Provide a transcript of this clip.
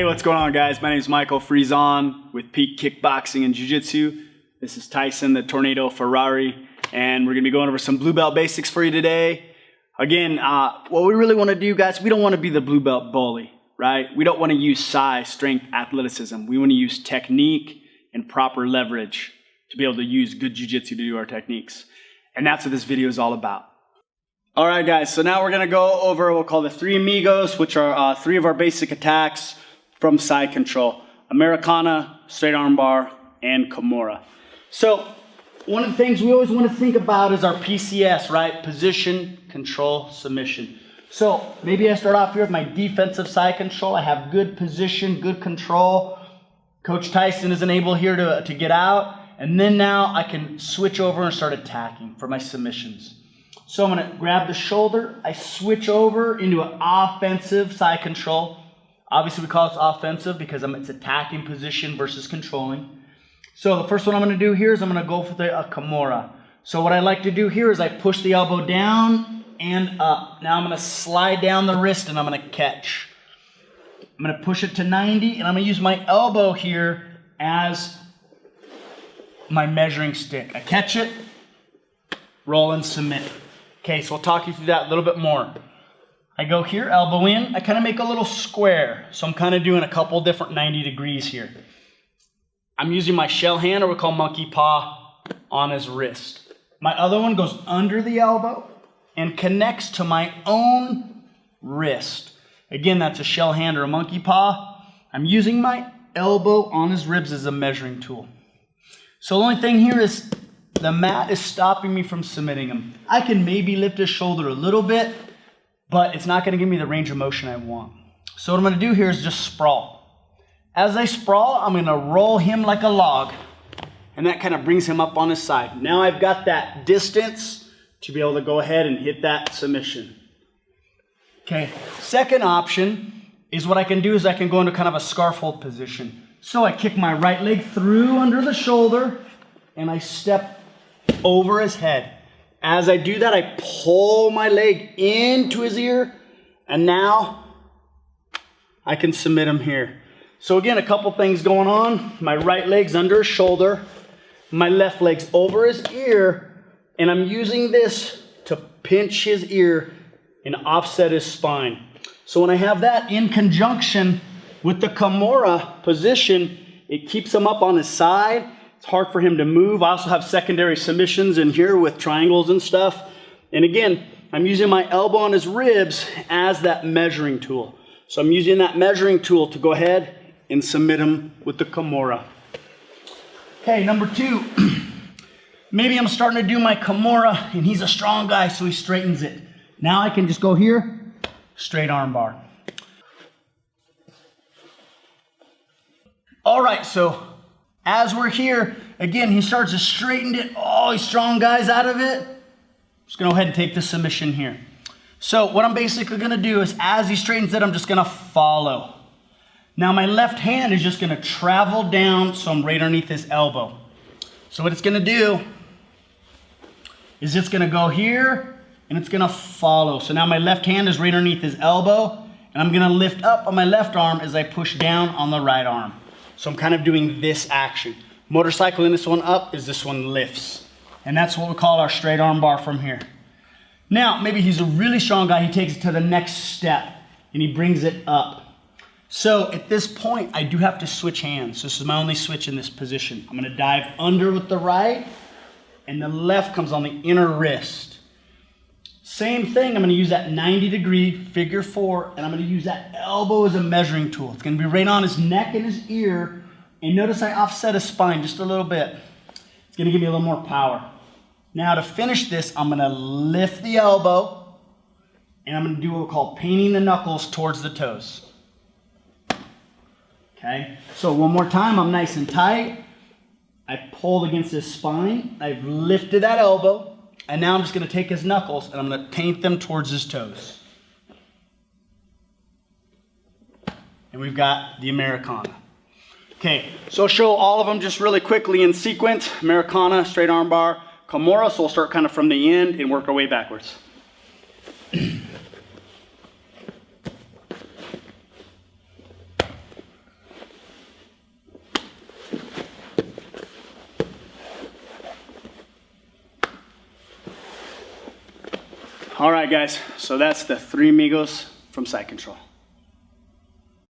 what's going on, guys? My name is Michael Friesen with Peak Kickboxing and Jiu-Jitsu. This is Tyson, the Tornado Ferrari, and we're going to be going over some blue belt basics for you today. Again, what we really want to do, guys, we don't want to be the blue belt bully, right? We don't want to use size, strength, athleticism. We want to use technique and proper leverage to be able to use good jiu-jitsu to do our techniques. And that's what this video is all about. All right, guys, so now we're going to go over what we'll call the Three Amigos, which are three of our basic attacks from side control: Americana, straight arm bar, and Kimura. So one of the things we always want to think about is our PCS, right? Position, control, submission. So maybe I start off here with my defensive side control. I have good position, good control. Coach Tyson isn't able here to get out. And then now I can switch over and start attacking for my submissions. So I'm going to grab the shoulder. I switch over into an offensive side control. Obviously, we call it offensive because it's attacking position versus controlling. So the first one I'm going to do here is I'm going to go for the Kimura. So what I like to do here is I push the elbow down and up. Now I'm going to slide down the wrist and I'm going to catch. I'm going to push it to 90 and I'm going to use my elbow here as my measuring stick. I catch it, roll and submit. Okay, so I'll talk you through that a little bit more. I go here, elbow in. I kind of make a little square. So I'm kind of doing a couple different 90 degrees here. I'm using my shell hand, or we call monkey paw, on his wrist. My other one goes under the elbow and connects to my own wrist. Again, that's a shell hand or a monkey paw. I'm using my elbow on his ribs as a measuring tool. So the only thing here is the mat is stopping me from submitting him. I can maybe lift his shoulder a little bit, but it's not going to give me the range of motion I want. So what I'm going to do here is just sprawl. As I sprawl, I'm going to roll him like a log, and that kind of brings him up on his side. Now I've got that distance to be able to go ahead and hit that submission. Okay, second option is what I can do is I can go into kind of a scarf hold position. So I kick my right leg through under the shoulder, and I step over his head. As I do that, I pull my leg into his ear, and now I can submit him here. So again, a couple things going on. My right leg's under his shoulder, my left leg's over his ear, and I'm using this to pinch his ear and offset his spine. So when I have that in conjunction with the Kimura position, it keeps him up on his side. It's hard for him to move. I also have secondary submissions in here with triangles and stuff. And again, I'm using my elbow on his ribs as that measuring tool. So I'm using that measuring tool to go ahead and submit him with the Kimura. Okay, number two. Maybe I'm starting to do my Kimura and he's a strong guy, so he straightens it. Now I can just go here, straight arm bar. All right, so as we're here, again, he starts to straighten it. Oh, he's strong guys out of it. Just gonna go ahead and take the submission here. So what I'm basically gonna do is as he straightens it, I'm just gonna follow. Now my left hand is just gonna travel down so I'm right underneath his elbow. So what it's gonna do is it's gonna go here and it's gonna follow. So now my left hand is right underneath his elbow and I'm gonna lift up on my left arm as I push down on the right arm. So I'm kind of doing this action. Motorcycling this one up is this one lifts. And that's what we call our straight arm bar from here. Now, maybe he's a really strong guy. He takes it to the next step and he brings it up. So at this point, I do have to switch hands. This is my only switch in this position. I'm gonna dive under with the right and the left comes on the inner wrist. Same thing, I'm gonna use that 90-degree figure four and I'm gonna use that elbow as a measuring tool. It's gonna be right on his neck and his ear. And notice I offset his spine just a little bit. It's gonna give me a little more power. Now to finish this, I'm gonna lift the elbow and I'm gonna do what we call painting the knuckles towards the toes. Okay, so one more time, I'm nice and tight. I pulled against his spine. I've lifted that elbow. And now I'm just going to take his knuckles and I'm going to paint them towards his toes. And we've got the Americana. Okay, so I'll show all of them just really quickly in sequence. Americana, straight arm bar, Kimura. So we'll start kind of from the end and work our way backwards. All right, guys, so that's the Three Amigos from Side Control.